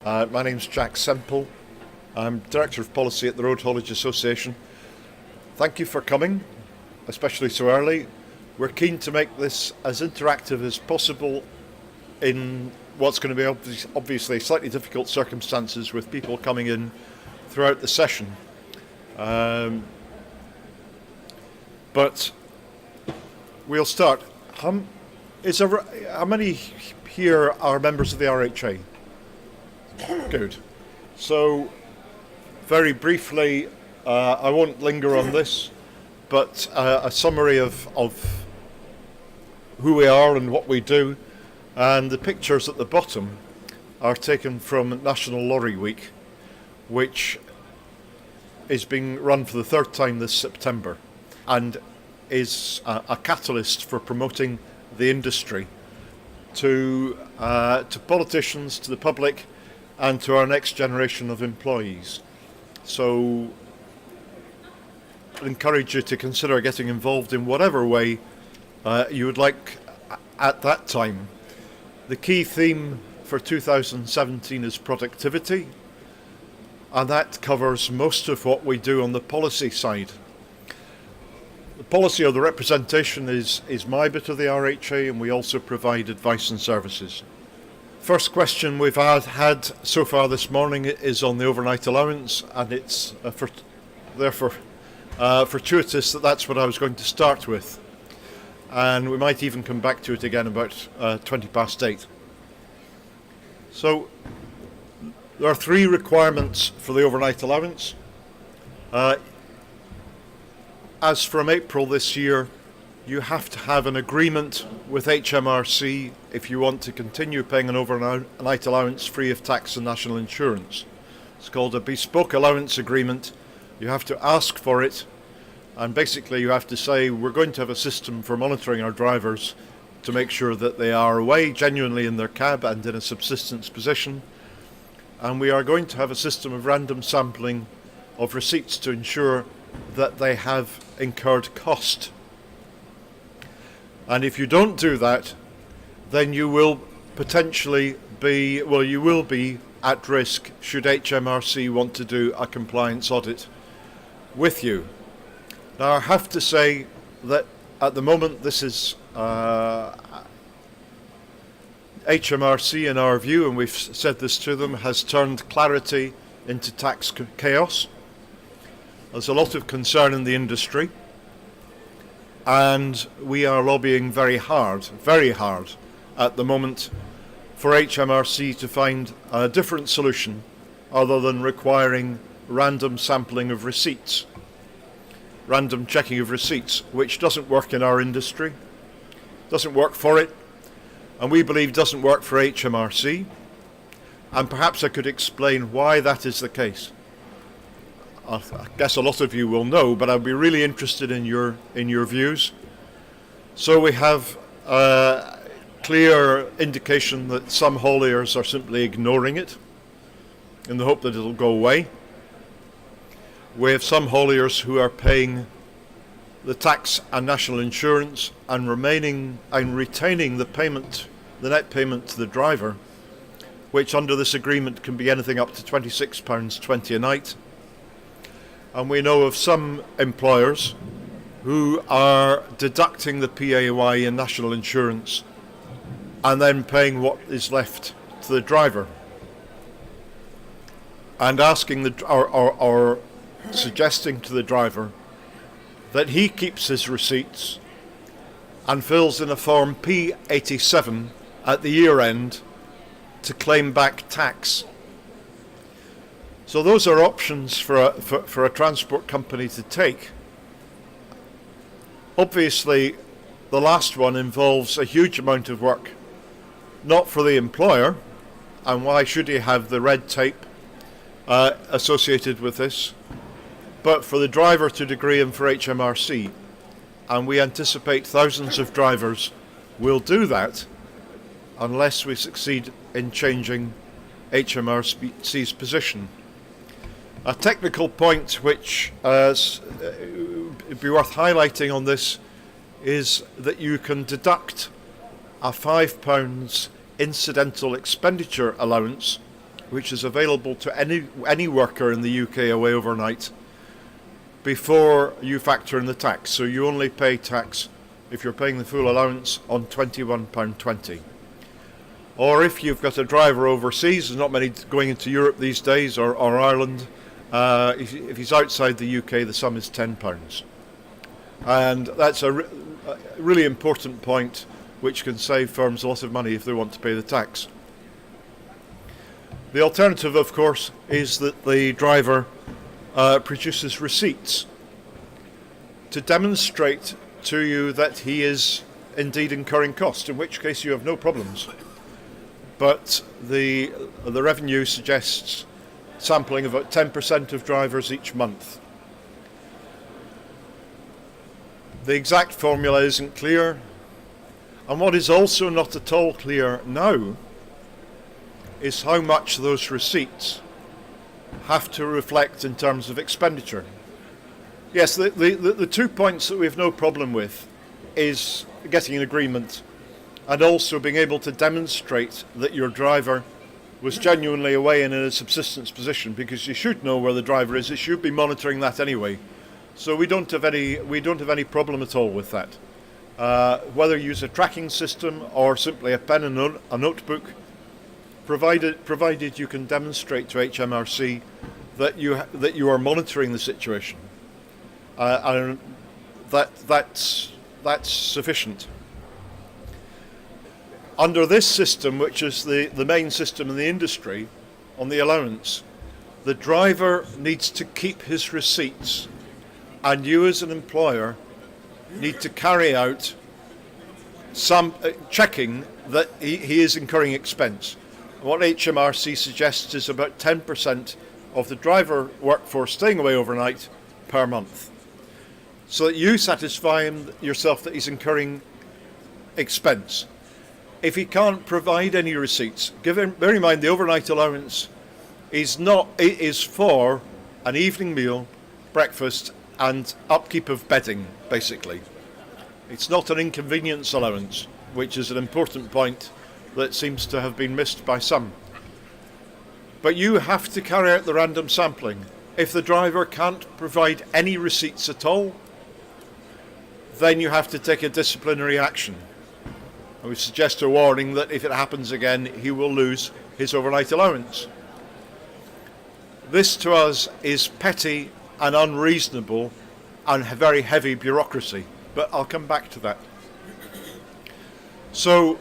My name's Jack Semple. I'm Director of Policy at the Road Haulage Association. Thank you for coming, especially so early. We're keen to make this as interactive as possible in what's going to be obviously slightly difficult circumstances with people coming in throughout the session. But we'll start. How many here are members of the RHA? Good. So, very briefly, I won't linger on this, but a summary of who we are and what we do. And the pictures at the bottom are taken from National Lorry Week, which is being run for the third time this September and is a catalyst for promoting the industry to politicians, to the public, and to our next generation of employees. So I encourage you to consider getting involved in whatever way you would like at that time. The key theme for 2017 is productivity, and that covers most of what we do on the policy side. The policy or the representation is my bit of the RHA, and we also provide advice and services. First question we've had so far this morning is on the overnight allowance, and it's therefore fortuitous that that's what I was going to start with. And we might even come back to it again about 20 past 8. So there are 3 requirements for the overnight allowance. As from April this year, you have to have an agreement with HMRC if you want to continue paying an overnight allowance free of tax and national insurance. It's called a Bespoke allowance agreement. You have to ask for it, and basically you have to say, we're going to have a system for monitoring our drivers to make sure that they are away genuinely in their cab and in a subsistence position, and we are going to have a system of random sampling of receipts to ensure that they have incurred cost. And if you don't do that, then you will potentially be at risk should HMRC want to do a compliance audit with you. Now, I have to say that at the moment this is HMRC, in our view, and we've said this to them, has turned clarity into tax chaos. There's a lot of concern in the industry, and we are lobbying very hard at the moment for HMRC to find a different solution other than requiring random sampling of receipts, random checking of receipts, which doesn't work in our industry, doesn't work for it, and we believe doesn't work for HMRC. And perhaps I could explain why that is the case. I guess a lot of you will know, but I'd be really interested in your views. So we have a clear indication that some hauliers are simply ignoring it in the hope that it'll go away. We have some hauliers who are paying the tax and national insurance and retaining the payment, the net payment to the driver, which under this agreement can be anything up to £26.20 a night. And we know of some employers who are deducting the PAYE and national insurance and then paying what is left to the driver, and asking or suggesting to the driver that he keeps his receipts and fills in a form P87 at the year end to claim back tax. So those are options for a transport company to take. Obviously, the last one involves a huge amount of work, not for the employer, and why should he have the red tape associated with this, but for the driver to a degree and for HMRC. And we anticipate thousands of drivers will do that unless we succeed in changing HMRC's position. A technical point which would be worth highlighting on this is that you can deduct a £5 incidental expenditure allowance which is available to any worker in the UK away overnight before you factor in the tax. So you only pay tax if you're paying the full allowance on £21.20. Or if you've got a driver overseas, there's not many going into Europe these days, or Ireland, if he's outside the UK, the sum is £10. And that's a really important point, which can save firms a lot of money if they want to pay the tax. The alternative, of course, is that the driver produces receipts to demonstrate to you that he is indeed incurring costs, in which case you have no problems. But the revenue suggests sampling about 10% of drivers each month. The exact formula isn't clear, and what is also not at all clear now is how much those receipts have to reflect in terms of expenditure. Yes, the 2 points that we have no problem with is getting an agreement and also being able to demonstrate that your driver was genuinely away and in a subsistence position, because you should know where the driver is. It should be monitoring that anyway. So we don't have any problem at all with that. Whether you use a tracking system or simply a pen and a notebook, provided you can demonstrate to HMRC that you are monitoring the situation, and that's sufficient. Under this system, which is the main system in the industry, on the allowance, the driver needs to keep his receipts, and you as an employer need to carry out some checking that he is incurring expense. What HMRC suggests is about 10% of the driver workforce staying away overnight per month, so that you satisfy yourself that he's incurring expense. If he can't provide any receipts, bear in mind the overnight allowance is for an evening meal, breakfast, and upkeep of bedding, basically. It's not an inconvenience allowance, which is an important point that seems to have been missed by some. But you have to carry out the random sampling. If the driver can't provide any receipts at all, then you have to take a disciplinary action. I would suggest a warning that if it happens again, he will lose his overnight allowance. This to us is petty and unreasonable and very heavy bureaucracy, but I'll come back to that. So,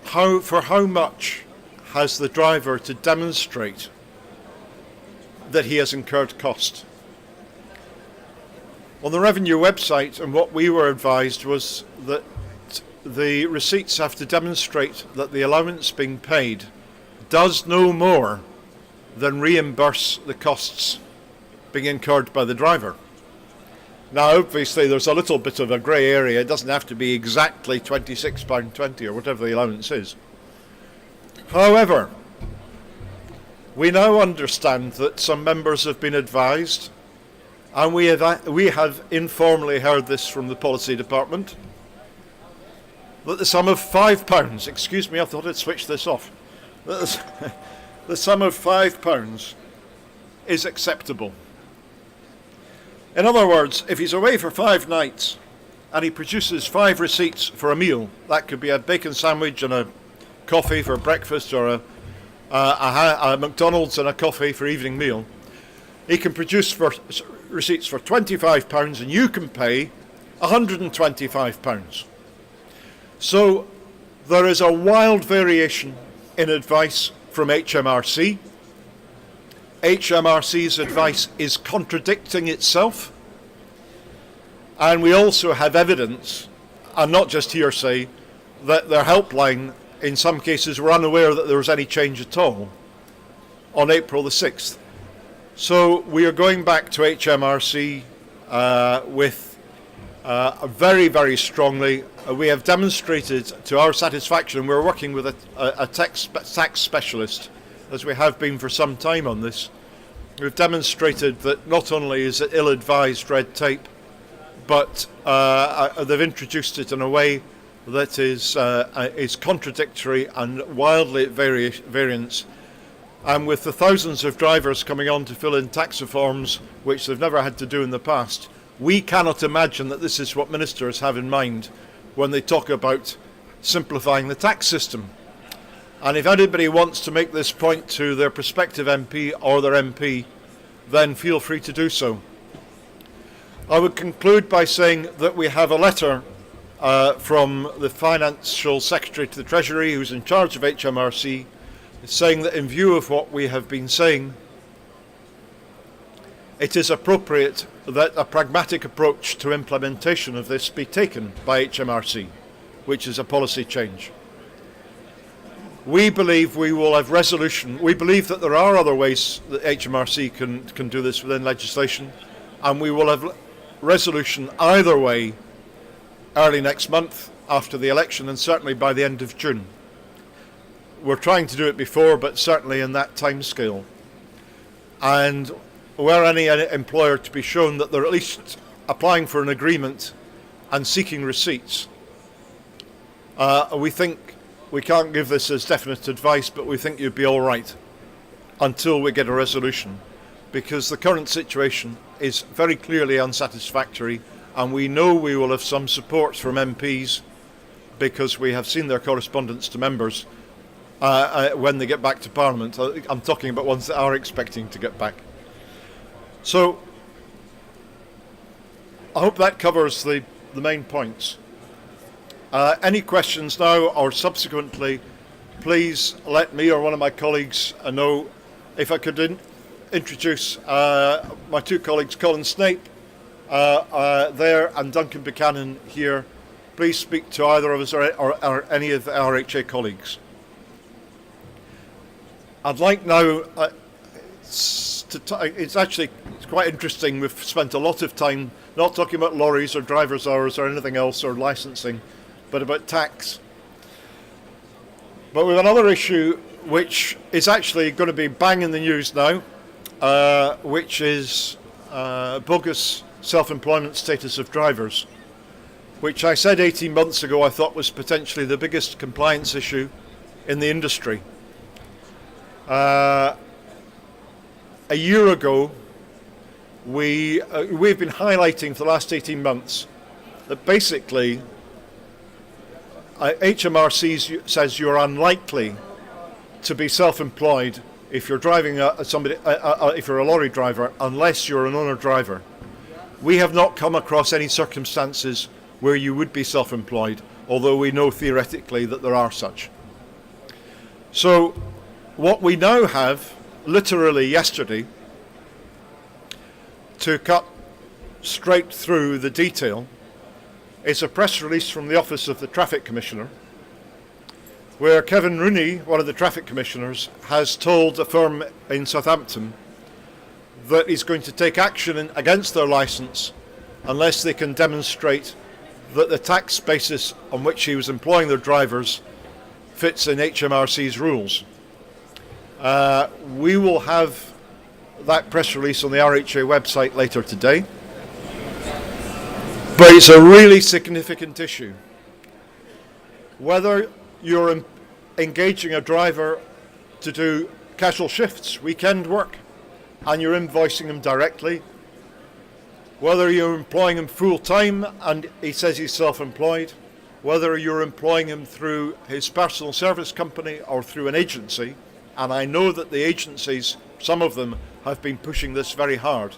for how much has the driver to demonstrate that he has incurred cost? On the revenue website, and what we were advised was that the receipts have to demonstrate that the allowance being paid does no more than reimburse the costs being incurred by the driver. Now, obviously, there's a little bit of a grey area. It doesn't have to be exactly £26.20 or whatever the allowance is. However, we now understand that some members have been advised, and we have informally heard this from the policy department, that the sum of £5, excuse me, I thought I'd switched this off, the sum of £5 is acceptable. In other words, if he's away for 5 nights and he produces 5 receipts for a meal, that could be a bacon sandwich and a coffee for breakfast, or a McDonald's and a coffee for evening meal, he can produce receipts for £25 and you can pay £125. So there is a wild variation in advice from HMRC. HMRC's advice is contradicting itself, and we also have evidence, and not just hearsay, that their helpline in some cases were unaware that there was any change at all on April the 6th. So we are going back to HMRC with very, very strongly. We have demonstrated to our satisfaction, we're working with a tax specialist, as we have been for some time on this. We've demonstrated that not only is it ill-advised red tape, but they've introduced it in a way that is contradictory and wildly at variance. And with the thousands of drivers coming on to fill in tax reforms, which they've never had to do in the past, we cannot imagine that this is what ministers have in mind when they talk about simplifying the tax system. And if anybody wants to make this point to their prospective MP or their MP, then feel free to do so. I would conclude by saying that we have a letter from the Financial Secretary to the Treasury, who's in charge of HMRC, saying that in view of what we have been saying, it is appropriate that a pragmatic approach to implementation of this be taken by HMRC, which is a policy change. We believe we will have resolution. We believe that there are other ways that HMRC can do this within legislation, and we will have resolution either way early next month after the election, and certainly by the end of June. We're trying to do it before, but certainly in that time scale. And were any employer to be shown that they're at least applying for an agreement and seeking receipts, we think we can't give this as definite advice, but we think you'd be all right until we get a resolution, because the current situation is very clearly unsatisfactory, and we know we will have some support from MPs because we have seen their correspondence to members when they get back to Parliament. I'm talking about ones that are expecting to get back. So I hope that covers the main points. Any questions now or subsequently, please let me or one of my colleagues know. If I could introduce my two colleagues, Colin Snape there and Duncan Buchanan here. Please speak to either of us or any of the RHA colleagues. I'd like now, it's quite interesting, we've spent a lot of time not talking about lorries or driver's hours or anything else or licensing, but about tax. But we have another issue which is actually going to be bang in the news now, which is bogus self-employment status of drivers, which I said 18 months ago I thought was potentially the biggest compliance issue in the industry. A year ago, we've been highlighting for the last 18 months that basically HMRC says you're unlikely to be self-employed if you're driving if you're a lorry driver, unless you're an owner driver. We have not come across any circumstances where you would be self-employed, although we know theoretically that there are such. So what we now have, literally yesterday, to cut straight through the detail, is a press release from the Office of the Traffic Commissioner, where Kevin Rooney, one of the traffic commissioners, has told a firm in Southampton that he's going to take action against their licence unless they can demonstrate that the tax basis on which he was employing their drivers fits in HMRC's rules. We will have that press release on the RHA website later today. But it's a really significant issue. Whether you're engaging a driver to do casual shifts, weekend work, and you're invoicing him directly, whether you're employing him full-time and he says he's self-employed, whether you're employing him through his personal service company or through an agency, and I know that the agencies, some of them, have been pushing this very hard.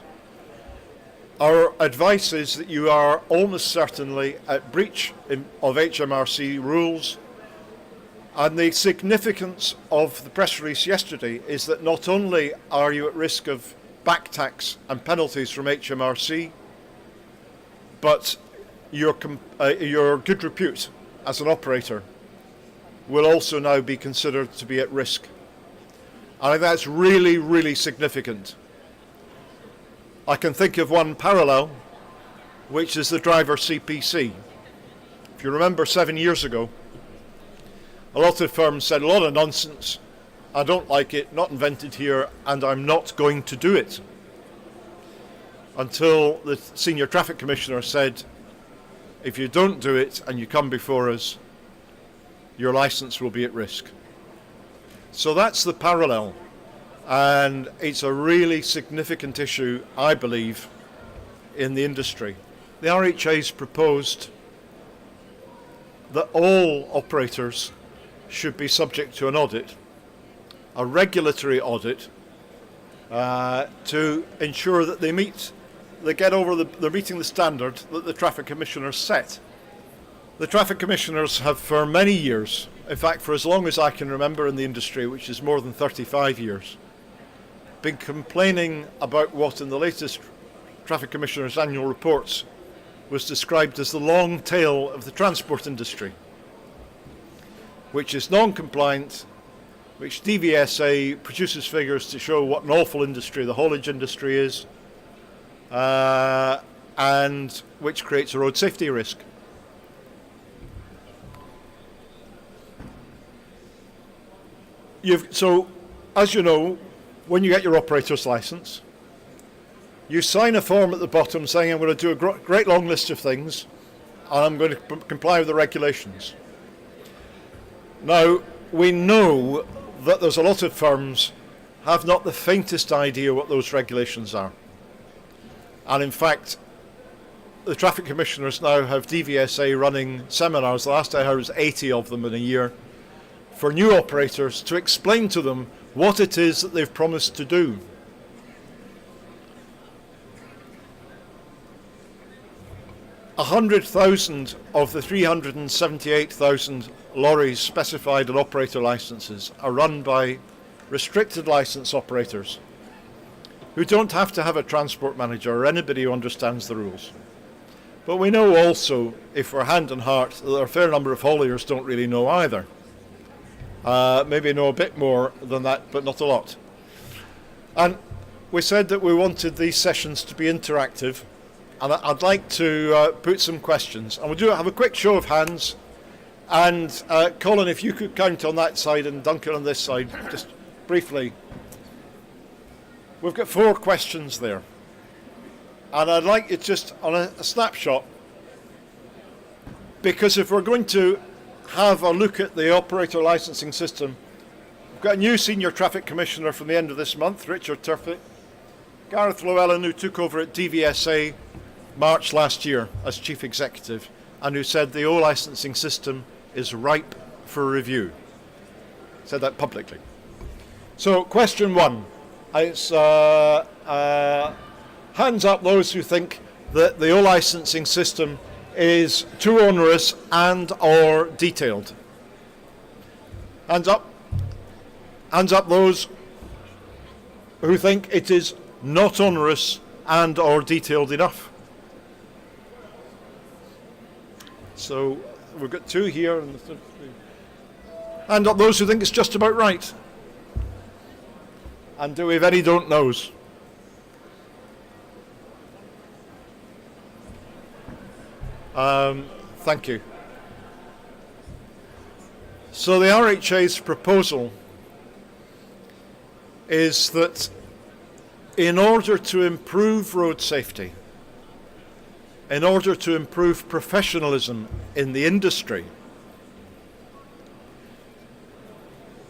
Our advice is that you are almost certainly at breach of HMRC rules, and the significance of the press release yesterday is that not only are you at risk of back tax and penalties from HMRC, but your good repute as an operator will also now be considered to be at risk. I think that's really, really significant. I can think of one parallel, which is the driver CPC. If you remember 7 years ago, a lot of firms said a lot of nonsense, I don't like it, not invented here, and I'm not going to do it. Until the Senior Traffic Commissioner said, if you don't do it and you come before us, your licence will be at risk. So that's the parallel. And it's a really significant issue, I believe, in the industry. The RHA's proposed that all operators should be subject to an audit, a regulatory audit, to ensure that they're meeting the standard that the traffic commissioners set. The traffic commissioners have for many years, in fact for as long as I can remember in the industry, which is more than 35 years, been complaining about what in the latest traffic commissioners' annual reports was described as the long tail of the transport industry, which is non-compliant, which DVSA produces figures to show what an awful industry the haulage industry is, and which creates a road safety risk. So, as you know, when you get your operator's license, you sign a form at the bottom saying I'm going to do a great long list of things and I'm going to comply with the regulations. Now, we know that there's a lot of firms have not the faintest idea what those regulations are. And in fact, the traffic commissioners now have DVSA running seminars, the last I heard was 80 of them in a year, for new operators to explain to them what it is that they've promised to do. A 100,000 of the 378,000 lorries specified in operator licenses are run by restricted license operators who don't have to have a transport manager or anybody who understands the rules. But we know also, if we're hand on heart, that there are a fair number of hauliers don't really know either. Maybe know a bit more than that, but not a lot. And we said that we wanted these sessions to be interactive, and I'd like to put some questions. And we'll have a quick show of hands. And Colin, if you could count on that side and Duncan on this side, just briefly. We've got 4 questions there. And I'd like it just on a snapshot, because if we're going to have a look at the operator licensing system, we've got a new senior traffic commissioner from the end of this month, Richard Turfitt, Gareth Llewellyn, who took over at DVSA March last year as chief executive, and who said the O licensing system is ripe for review. Said that publicly. So question 1, it's hands up those who think that the O licensing system is too onerous and or detailed. Hands up. Hands up those who think it is not onerous and or detailed enough. So we've got 2 here. And hand up those who think it's just about right. And do we have any don't knows? Thank you. So the RHA's proposal is that in order to improve road safety, in order to improve professionalism in the industry,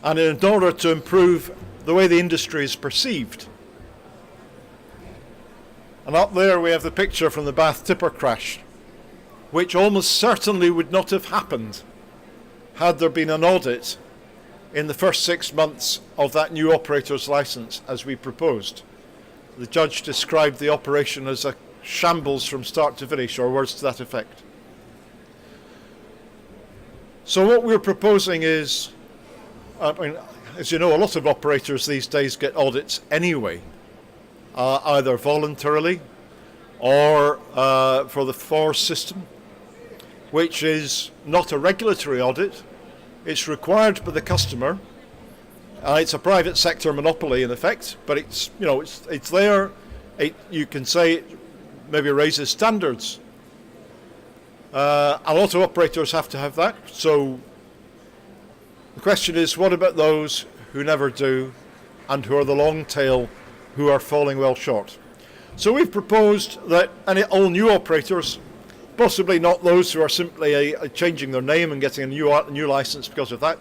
and in order to improve the way the industry is perceived, and up there we have the picture from the Bath tipper crash, which almost certainly would not have happened had there been an audit in the first 6 months of that new operator's license as we proposed. The judge described the operation as a shambles from start to finish, or words to that effect. So what we're proposing is, as you know, a lot of operators these days get audits anyway, either voluntarily or for the FORS system, which is not a regulatory audit. It's required by the customer. It's a private sector monopoly in effect, but it's there. You can say it maybe raises standards. A lot of operators have to have that. So the question is, what about those who never do and who are the long tail who are falling well short? So we've proposed that all new operators, possibly not those who are simply changing their name and getting a new license because of that,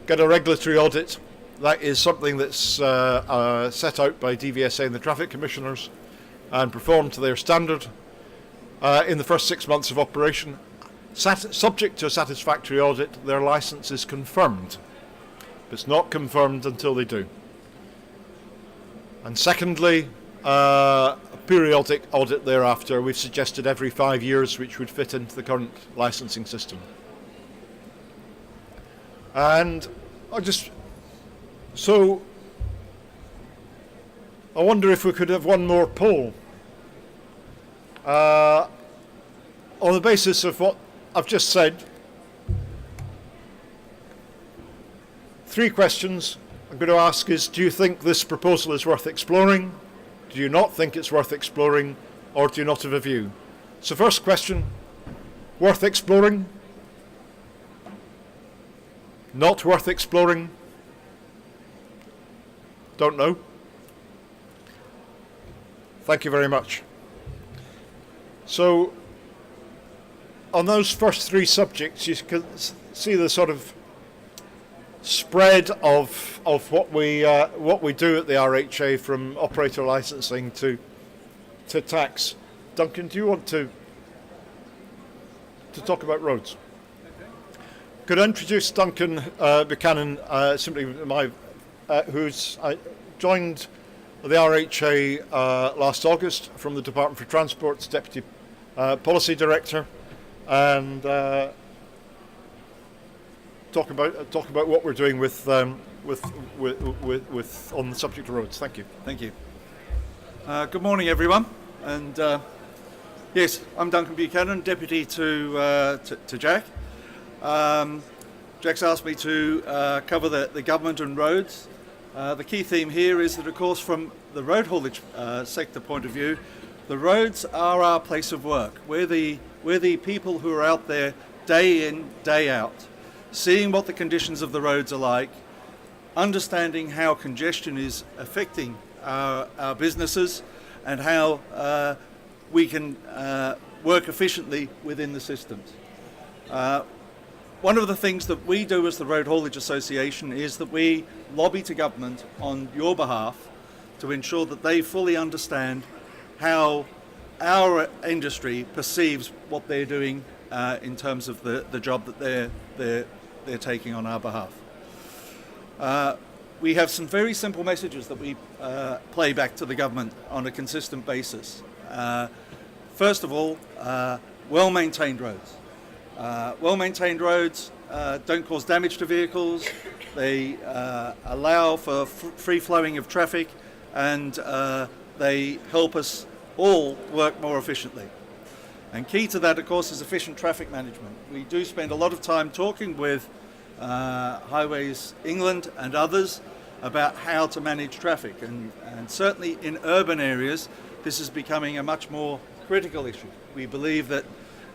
get a regulatory audit That is something that's set out by DVSA and the Traffic Commissioners and performed to their standard in the first 6 months of operation. Subject to a satisfactory audit, their licence is confirmed. It's not confirmed until they do. And secondly, a periodic audit thereafter. We've suggested every 5 years, which would fit into the current licensing system. And so I wonder if we could have one more poll on the basis of what I've just said. 3 questions I'm going to ask is, do you think this proposal is worth exploring? Do you not think it's worth exploring? Or do you not have a view? So first question, worth exploring? Not worth exploring? Don't know. Thank you very much. So on those first 3 subjects, you can see the sort of spread of what we do at the RHA, from operator licensing to tax. Duncan, do you want to talk about roads? Okay. Could I introduce Duncan Buchanan, who's joined the RHA last August from the Department for Transport's Deputy Policy Director, and talk about what we're doing with on the subject of roads. Thank you. Thank you. Good morning, everyone. And yes, I'm Duncan Buchanan, deputy to Jack. Jack's asked me to cover the government and roads. The key theme here is that, of course, from the road haulage sector point of view, the roads are our place of work. We're the people who are out there day in, day out, seeing what the conditions of the roads are like, understanding how congestion is affecting our businesses, and how we can work efficiently within the systems. One of the things that we do as the Road Haulage Association is that we lobby to government on your behalf to ensure that they fully understand how our industry perceives what they're doing in terms of the job that they're taking on our behalf. We have some very simple messages that we play back to the government on a consistent basis. First of all, well-maintained roads. Well-maintained roads don't cause damage to vehicles. They allow for free flowing of traffic, and they help us all work more efficiently. And key to that, of course, is efficient traffic management. We do spend a lot of time talking with Highways England and others about how to manage traffic, and certainly in urban areas this is becoming a much more critical issue. We believe that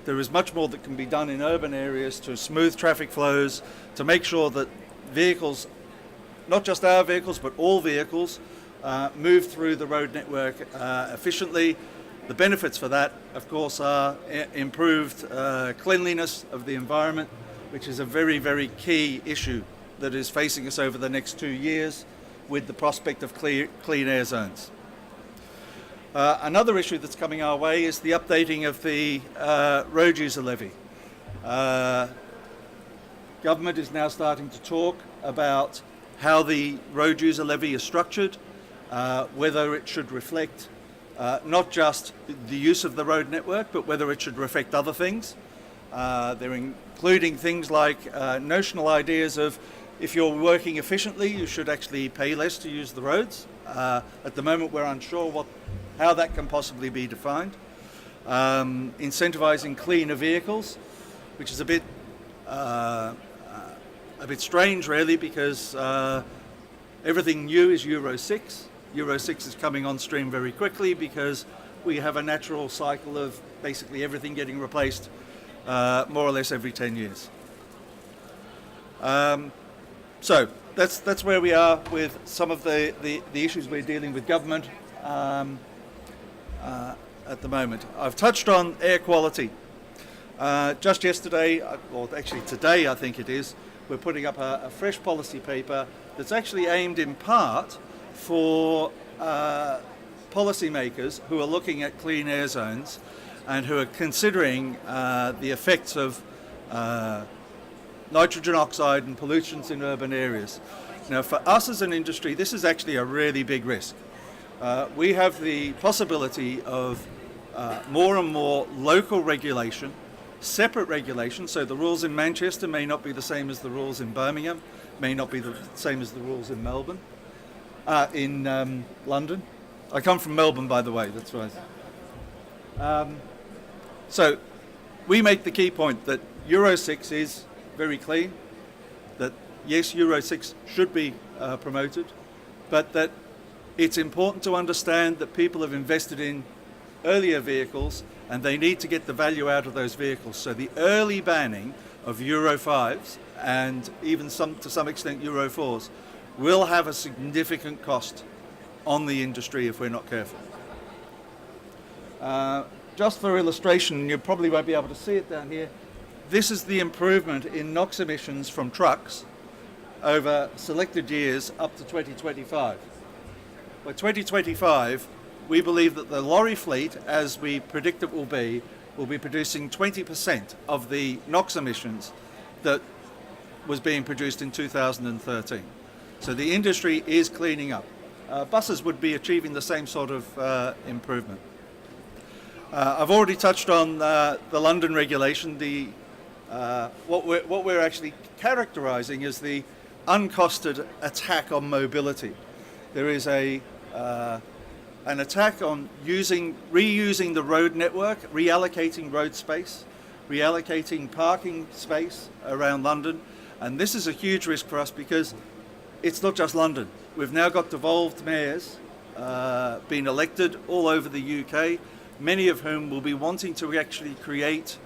there is much more that can be done in urban areas to smooth traffic flows, to make sure that vehicles, not just our vehicles but all vehicles, move through the road network efficiently. The benefits for that, of course, are improved cleanliness of the environment, which is a very, very key issue that is facing us over the next 2 years with the prospect of clean air zones. Another issue that's coming our way is the updating of the road user levy. Government is now starting to talk about how the road user levy is structured, whether it should reflect not just the use of the road network, but whether it should reflect other things. They're including things like notional ideas of, if you're working efficiently, you should actually pay less to use the roads. At the moment, we're unsure how that can possibly be defined. Incentivizing cleaner vehicles, which is a bit strange, really, because everything new is Euro 6. Euro 6 is coming on stream very quickly because we have a natural cycle of basically everything getting replaced more or less every 10 years. So that's where we are with some of the issues we're dealing with government at the moment. I've touched on air quality. Just yesterday, or actually today I think it is, we're putting up a fresh policy paper that's actually aimed in part for policymakers who are looking at clean air zones and who are considering the effects of nitrogen oxide and pollutants in urban areas. Now, for us as an industry, this is actually a really big risk. We have the possibility of more and more local regulation, separate regulation, so the rules in Manchester may not be the same as the rules in Birmingham, may not be the same as the rules in Melbourne, in London. I come from Melbourne, by the way, that's right. So we make the key point that Euro 6 is very clean, that yes, Euro 6 should be promoted, but that it's important to understand that people have invested in earlier vehicles and they need to get the value out of those vehicles. So the early banning of Euro 5s and even to some extent Euro 4s will have a significant cost on the industry if we're not careful. Just for illustration, you probably won't be able to see it down here, this is the improvement in NOx emissions from trucks over selected years up to 2025. By 2025, we believe that the lorry fleet, as we predict it will be producing 20% of the NOx emissions that was being produced in 2013. So the industry is cleaning up. Buses would be achieving the same sort of improvement. I've already touched on the London regulation. What we're actually characterising as the uncosted attack on mobility. There is an attack on reusing the road network, reallocating road space, reallocating parking space around London, and this is a huge risk for us because it's not just London. We've now got devolved mayors being elected all over the UK, many of whom will be wanting to actually create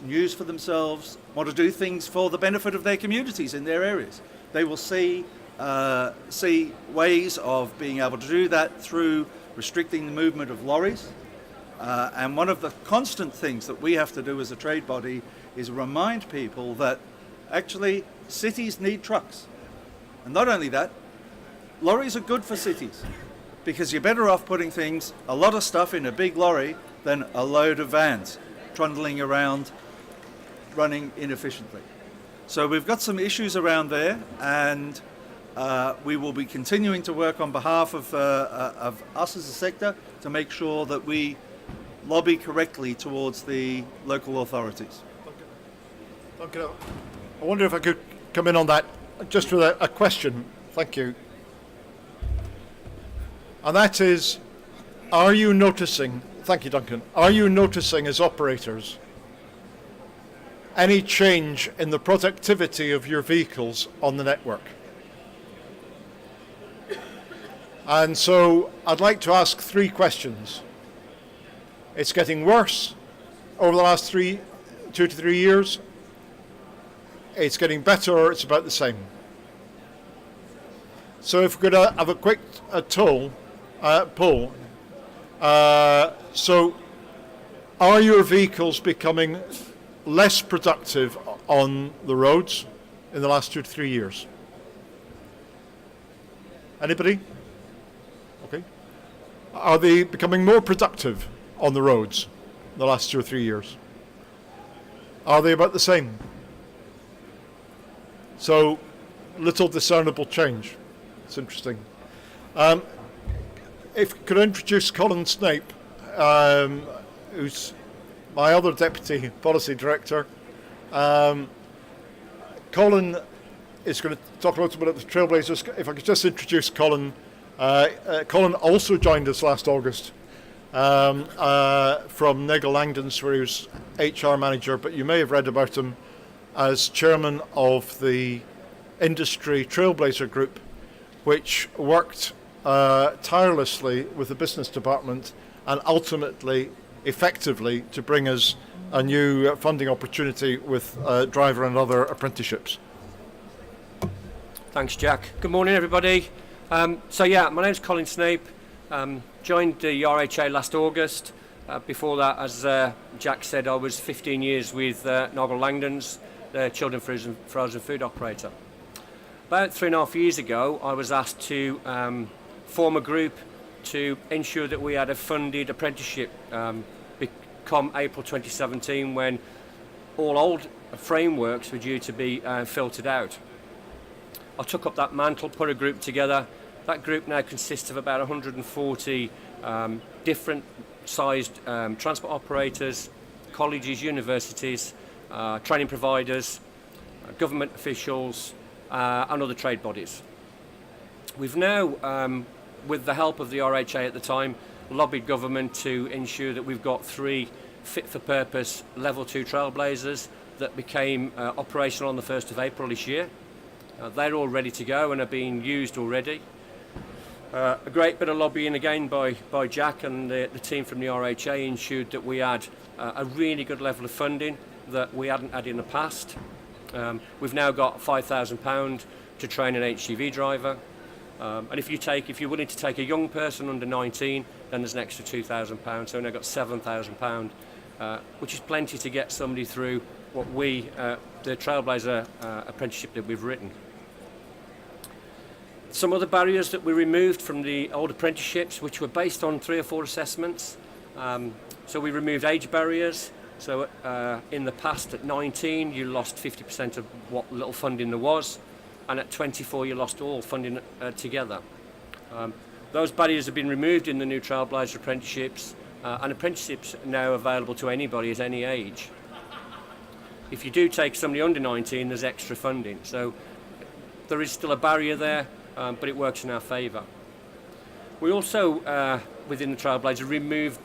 news for themselves, want to do things for the benefit of their communities in their areas. They will see ways of being able to do that through restricting the movement of lorries. And one of the constant things that we have to do as a trade body is remind people that actually cities need trucks. And not only that, lorries are good for cities because you're better off putting a lot of stuff in a big lorry than a load of vans trundling around running inefficiently. So we've got some issues around there, and we will be continuing to work on behalf of us as a sector to make sure that we lobby correctly towards the local authorities. Okay. I wonder if I could come in on that just with a question. Thank you. And that is, are you noticing, thank you Duncan, are you noticing as operators any change in the productivity of your vehicles on the network? And so I'd like to ask 3 questions. It's getting worse over the last 2 to 3 years. It's getting better, or it's about the same. So if we could have a quick poll. So are your vehicles becoming less productive on the roads in the last 2 to 3 years? Anybody? Okay. Are they becoming more productive on the roads in the last 2 or 3 years? Are they about the same? So little discernible change. It's interesting. If could I introduce Colin Snape, who's my other Deputy Policy Director. Colin is going to talk a little bit about the Trailblazers. If I could just introduce Colin. Colin also joined us last August from Nigel Langdon's, where he was HR manager, but you may have read about him as chairman of the industry Trailblazer group, which worked tirelessly with the business department and ultimately effectively to bring us a new funding opportunity with driver and other apprenticeships. Thanks, Jack. Good morning, everybody. My name's Colin Snape. Joined the RHA last August. Before that, as Jack said, I was 15 years with Nigel Langdon's, the children frozen food operator. About 3.5 years ago, I was asked to form a group to ensure that we had a funded apprenticeship come April 2017, when all old frameworks were due to be filtered out. I took up that mantle, put a group together. That group now consists of about 140 different sized transport operators, colleges, universities, training providers, government officials, and other trade bodies. We've now, with the help of the RHA at the time, lobbied government to ensure that we've got 3 fit-for-purpose Level 2 Trailblazers that became operational on the 1st of April this year. They're all ready to go and are being used already. A great bit of lobbying again by Jack and the team from the RHA ensured that we had a really good level of funding that we hadn't had in the past. We've now got £5,000 to train an HGV driver. And if you're willing to take a young person under 19, then there's an extra £2,000. So we've now got £7,000, which is plenty to get somebody through what the Trailblazer apprenticeship that we've written. Some other barriers that we removed from the old apprenticeships, which were based on 3 or 4 assessments. So we removed age barriers. So in the past, at 19, you lost 50% of what little funding there was, and at 24, you lost all funding together. Those barriers have been removed in the new Trailblazer apprenticeships, and apprenticeships are now available to anybody at any age. If you do take somebody under 19, there's extra funding. So there is still a barrier there, but it works in our favour. We also, within the Trailblazer, removed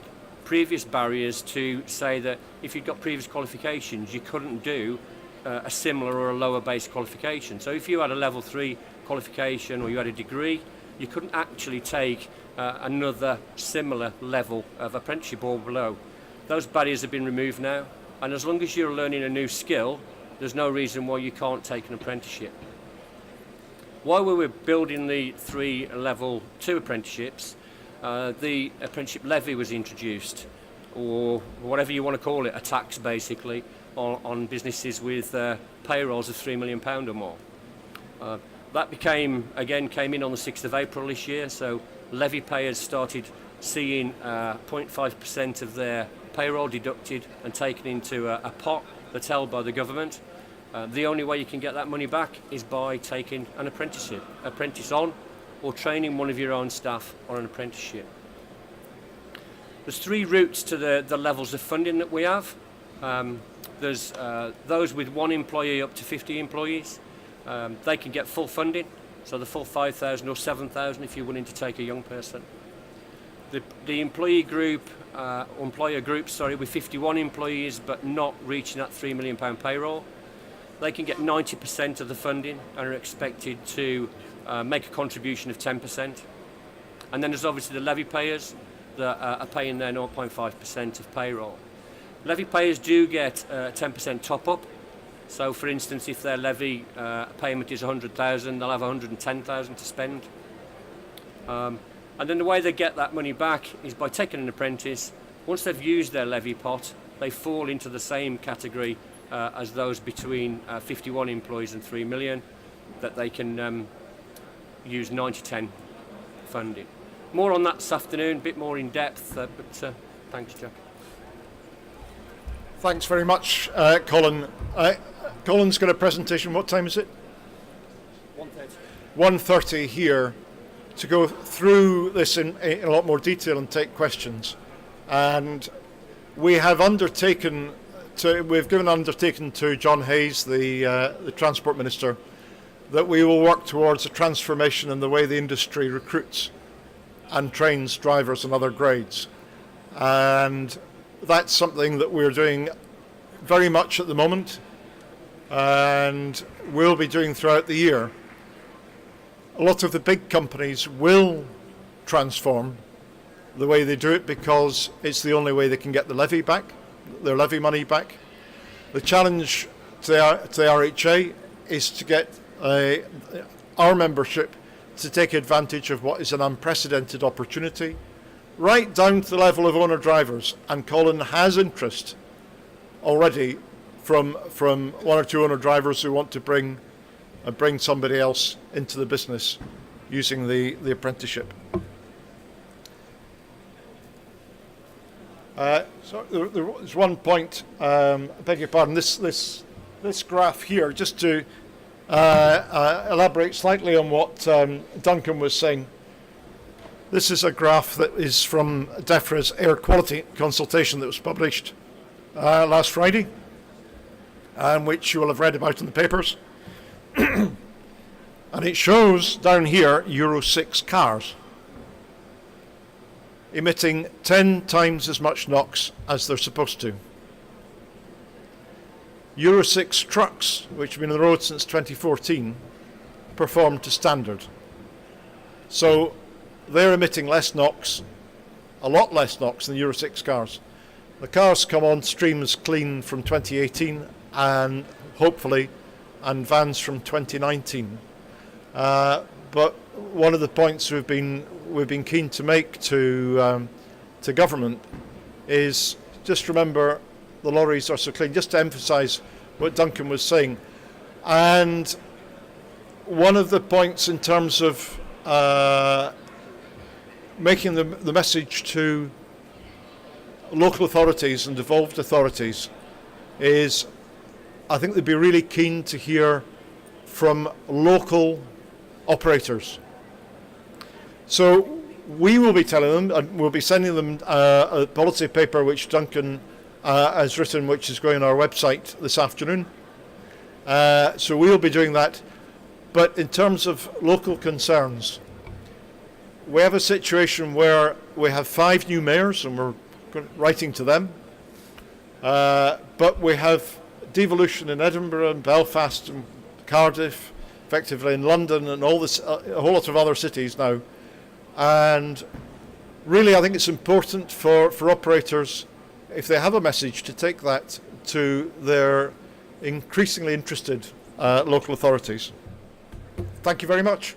previous barriers to say that if you'd got previous qualifications, you couldn't do a similar or a lower base qualification. So if you had a level 3 qualification or you had a degree, you couldn't actually take another similar level of apprenticeship or below. Those barriers have been removed now, and as long as you're learning a new skill, there's no reason why you can't take an apprenticeship. While we were building the 3 level 2 apprenticeships, the apprenticeship levy was introduced, or whatever you want to call it, a tax basically, on businesses with payrolls of £3 million or more. That came in on the 6th of April this year, so levy payers started seeing 0.5% of their payroll deducted and taken into a pot that's held by the government. The only way you can get that money back is by taking an apprentice on, or training one of your own staff on an apprenticeship. There's 3 routes to the levels of funding that we have. There's those with 1 employee up to 50 employees. They can get full funding, so the full 5,000 or 7,000 if you're willing to take a young person. The employer group, with 51 employees but not reaching that £3 million payroll, they can get 90% of the funding and are expected to make a contribution of 10%. And then there's obviously the levy payers that are paying their 0.5% of payroll. Levy payers do get a 10% top-up. So, for instance, if their levy payment is 100,000, they'll have 110,000 to spend. And then the way they get that money back is by taking an apprentice. Once they've used their levy pot, they fall into the same category as those between 51 employees and 3 million, that they can use 90-10 funding. More on that this afternoon, a bit more in depth, but thanks, Jack. Thanks very much, Colin. Colin's got a presentation. What time is it? 1:30. 1:30 here to go through this in a lot more detail and take questions. And we have we've given undertaking to John Hayes, the Transport Minister, that we will work towards a transformation in the way the industry recruits and trains drivers and other grades. And that's something that we're doing very much at the moment and will be doing throughout the year. A lot of the big companies will transform the way they do it because it's the only way they can get the levy back, their levy money back. The challenge to the RHA is to get our membership to take advantage of what is an unprecedented opportunity, right down to the level of owner drivers. And Colin has interest already from one or two owner drivers who want to bring somebody else into the business using the apprenticeship. So there's one point, I beg your pardon, this graph here, just to elaborate slightly on what Duncan was saying. This is a graph that is from DEFRA's air quality consultation that was published last Friday, and which you will have read about in the papers. And it shows down here Euro 6 cars emitting 10 times as much NOx as they're supposed to. Euro 6 trucks, which have been on the road since 2014, perform to standard. So they're emitting less NOx, a lot less NOx than Euro 6 cars. The cars come on stream as clean from 2018 and hopefully, and vans from 2019. But one of the points we've been keen to make to government is just remember the lorries are so clean. Just to emphasise what Duncan was saying, and one of the points in terms of making the message to local authorities and devolved authorities is, I think they'd be really keen to hear from local operators. So we will be telling them, and we'll be sending them a policy paper which Duncan has written, which is going on our website this afternoon. So we'll be doing that. But in terms of local concerns, we have a situation where we have 5 new mayors, and we're writing to them. But we have devolution in Edinburgh and Belfast and Cardiff, effectively in London and all this, a whole lot of other cities now. And really, I think it's important for operators, if they have a message, to take that to their increasingly interested local authorities. Thank you very much.